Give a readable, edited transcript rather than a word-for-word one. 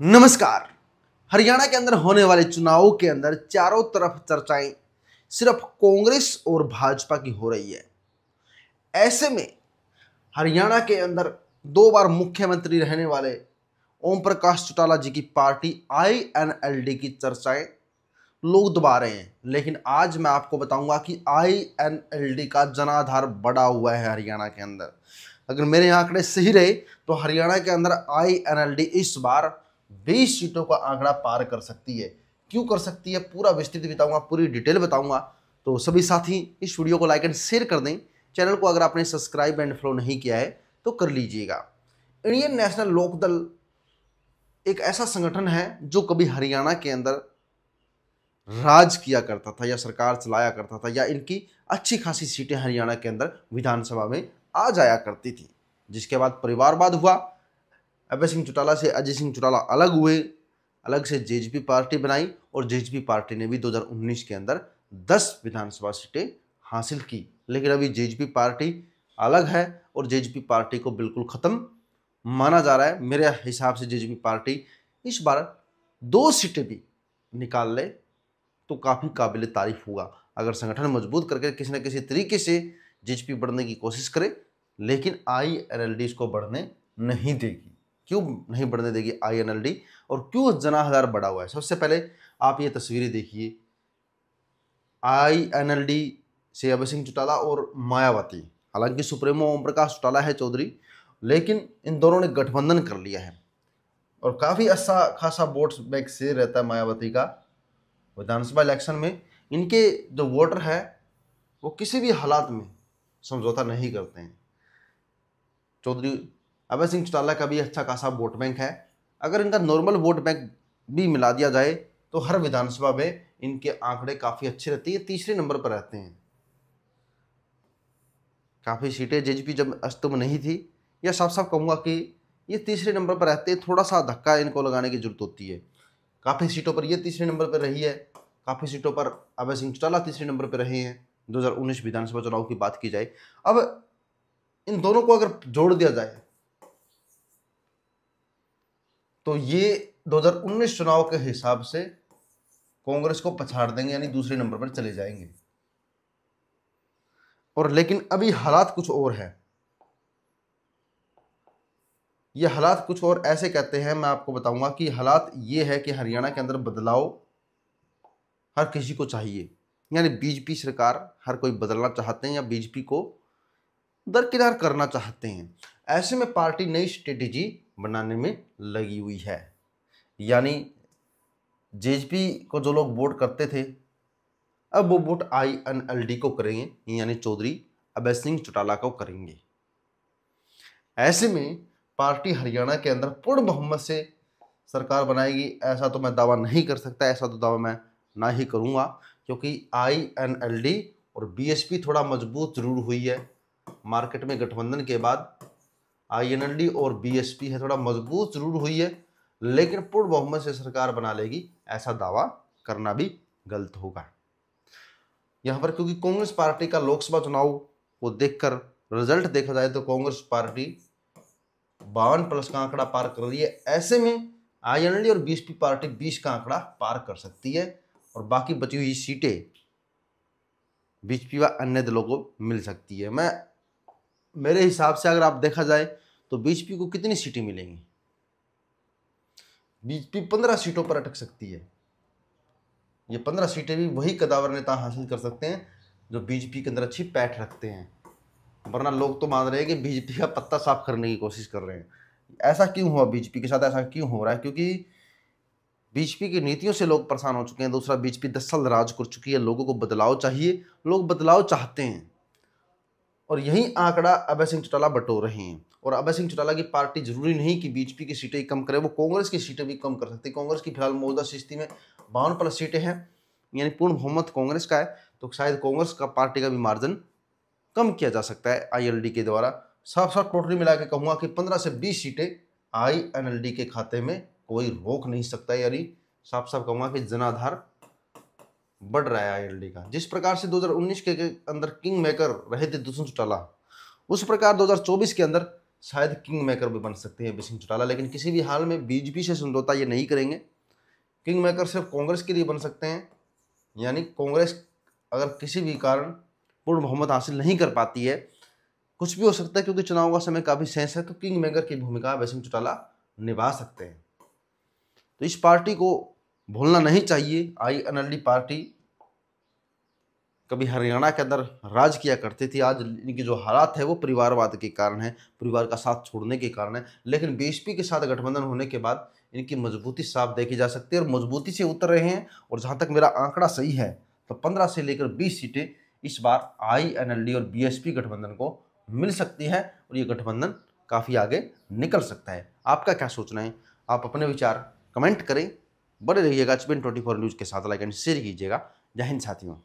नमस्कार। हरियाणा के अंदर होने वाले चुनावों के अंदर चारों तरफ चर्चाएं सिर्फ कांग्रेस और भाजपा की हो रही है। ऐसे में हरियाणा के अंदर 2 बार मुख्यमंत्री रहने वाले ओम प्रकाश चौटाला जी की पार्टी आईएनएलडी की चर्चाएं लोग दबा रहे हैं, लेकिन आज मैं आपको बताऊंगा कि आईएनएलडी का जनाधार बढ़ा हुआ है हरियाणा के अंदर। अगर मेरे आंकड़े सही रहे तो हरियाणा के अंदर आईएनएलडी इस बार 20 सीटों का आंकड़ा पार कर सकती है। क्यों कर सकती है, पूरा विस्तृत बताऊंगा, पूरी डिटेल बताऊंगा। तो सभी साथी इस वीडियो को लाइक एंड शेयर कर दें। चैनल को अगर आपने सब्सक्राइब एंड फॉलो नहीं किया है तो कर लीजिएगा। इंडियन नेशनल लोकदल एक ऐसा संगठन है जो कभी हरियाणा के अंदर राज किया करता था या सरकार चलाया करता था, या इनकी अच्छी खासी सीटें हरियाणा के अंदर विधानसभा में आ जाया करती थी। जिसके बाद परिवारवाद हुआ, अभय सिंह चौटाला से अजय सिंह चौटाला अलग हुए, अलग से जेजेपी पार्टी बनाई और जेजेपी पार्टी ने भी 2019 के अंदर 10 विधानसभा सीटें हासिल की। लेकिन अभी जेजेपी पार्टी अलग है और जेजेपी पार्टी को बिल्कुल ख़त्म माना जा रहा है। मेरे हिसाब से जेजेपी पार्टी इस बार 2 सीटें भी निकाल ले तो काफ़ी काबिल तारीफ होगा। अगर संगठन मजबूत करके किसी न किसी तरीके से जेजेपी बढ़ने की कोशिश करे, लेकिन आईएनएलडी इसको बढ़ने नहीं देगी। क्यों नहीं बढ़ने देगी आईएनएलडी और क्यों जनाधार बढ़ा हुआ है? सबसे पहले आप ये तस्वीरें देखिए। आईएनएलडी से अभय सिंह चौटाला और मायावती, हालांकि सुप्रीमो ओम प्रकाश चौटाला है चौधरी, लेकिन इन दोनों ने गठबंधन कर लिया है और काफ़ी अच्छा खासा वोट बैंक से रहता है मायावती का। विधानसभा इलेक्शन में इनके जो वोटर है वो किसी भी हालात में समझौता नहीं करते हैं। चौधरी अभय सिंह चौटाला का भी अच्छा खासा वोट बैंक है। अगर इनका नॉर्मल वोट बैंक भी मिला दिया जाए तो हर विधानसभा में इनके आंकड़े काफ़ी अच्छे रहते हैं, तीसरे नंबर पर रहते हैं। काफ़ी सीटें जेजेपी जब अस्तित्व में नहीं थी, या साफ साफ कहूँगा कि ये तीसरे नंबर पर रहते हैं। थोड़ा सा धक्का इनको लगाने की जरूरत होती है। काफ़ी सीटों पर ये तीसरे नंबर पर रही है, काफ़ी सीटों पर अभय सिंह चौटाला तीसरे नंबर पर रहे हैं। 2019 विधानसभा चुनाव की बात की जाए, अब इन दोनों को अगर जोड़ दिया जाए तो ये 2019 चुनाव के हिसाब से कांग्रेस को पछाड़ देंगे, यानी दूसरे नंबर पर चले जाएंगे। और लेकिन अभी हालात कुछ और है। ये हालात कुछ और ऐसे कहते हैं, मैं आपको बताऊंगा कि हालात ये है कि हरियाणा के अंदर बदलाव हर किसी को चाहिए, यानी बीजेपी सरकार हर कोई बदलना चाहते हैं या बीजेपी को दरकिनार करना चाहते हैं। ऐसे में पार्टी नई स्ट्रेटेजी बनाने में लगी हुई है, यानी जेजेपी को जो लोग वोट करते थे अब वो वोट आईएनएलडी को करेंगे, यानी चौधरी अभय सिंह चौटाला को करेंगे। ऐसे में पार्टी हरियाणा के अंदर पूर्ण बहुमत से सरकार बनाएगी ऐसा तो मैं दावा नहीं कर सकता, ऐसा तो दावा मैं ना ही करूँगा, क्योंकि आईएनएलडी और बीएसपी थोड़ा मजबूत जरूर हुई है। मार्केट में गठबंधन के बाद आईएनएलडी और बीएसपी है थोड़ा मजबूत जरूर हुई है, लेकिन पूर्ण बहुमत से सरकार बना लेगी ऐसा दावा करना भी गलत होगा। यहाँ पर क्योंकि कांग्रेस पार्टी का लोकसभा चुनाव को देखकर रिजल्ट देखा जाए तो कांग्रेस पार्टी 52+ का आंकड़ा पार कर रही है। ऐसे में आईएनएलडी और बीएसपी पार्टी 20 का आंकड़ा पार कर सकती है और बाकी बची हुई सीटें बीजेपी व अन्य दलों को मिल सकती है। मेरे हिसाब से अगर आप देखा जाए तो बीजेपी को कितनी सीटें मिलेंगी? बीजेपी 15 सीटों पर अटक सकती है। ये 15 सीटें भी वही कदावर नेता हासिल कर सकते हैं जो बीजेपी के अंदर अच्छी पैठ रखते हैं, वरना लोग तो मान रहे हैं कि बीजेपी का पत्ता साफ करने की कोशिश कर रहे हैं। ऐसा क्यों हुआ बीजेपी के साथ? ऐसा क्यों हो रहा है? क्योंकि बीजेपी की नीतियों से लोग परेशान हो चुके हैं। दूसरा, बीजेपी 10 साल राज कर चुकी है, लोगों को बदलाव चाहिए, लोग बदलाव चाहते हैं और यही आंकड़ा अभय सिंह चौटाला बटोर रहे हैं। और अभय सिंह चौटाला की पार्टी जरूरी नहीं कि बीजेपी की सीटें कम करे, वो कांग्रेस की सीटें भी कम कर सकती है। कांग्रेस की फिलहाल मौजूदा स्थिति में 52+ सीटें हैं, यानी पूर्ण बहुमत कांग्रेस का है, तो शायद कांग्रेस का पार्टी का भी मार्जिन कम किया जा सकता है आईएनएलडी के द्वारा। साफ साफ टोटली मिला के कहूँगा कि 15 से 20 सीटें आईएनएलडी के खाते में कोई रोक नहीं सकता, यानी साफ साफ कहूँगा कि जनाधार बढ़ रहा है आईएनएलडी का। जिस प्रकार से 2019 के अंदर किंग मेकर रहे थे दुष्यंत चौटाला, उस प्रकार 2024 के अंदर शायद किंग मेकर भी बन सकते हैं सिंह चौटाला, लेकिन किसी भी हाल में बीजेपी से समझौता ये नहीं करेंगे। किंग मेकर सिर्फ कांग्रेस के लिए बन सकते हैं, यानी कांग्रेस अगर किसी भी कारण पूर्ण बहुमत हासिल नहीं कर पाती है, कुछ भी हो सकता है क्योंकि चुनाव का समय काफ़ी शेष है, तो किंग मेकर की भूमिका सिंह चौटाला निभा सकते हैं। तो इस पार्टी को भूलना नहीं चाहिए। INLD पार्टी कभी हरियाणा के अंदर राज किया करती थी। आज इनके जो हालात है वो परिवारवाद के कारण है, परिवार का साथ छोड़ने के कारण है, लेकिन बीएसपी के साथ गठबंधन होने के बाद इनकी मजबूती साफ देखी जा सकती है और मजबूती से उतर रहे हैं। और जहाँ तक मेरा आंकड़ा सही है तो 15 से लेकर 20 सीटें इस बार INLD और BSP गठबंधन को मिल सकती है और ये गठबंधन काफ़ी आगे निकल सकता है। आपका क्या सोचना है? आप अपने विचार कमेंट करें। बने रहिएगा HBN 24 न्यूज़ के साथ, लाइक एंड शेयर कीजिएगा। जय हिंद साथियों।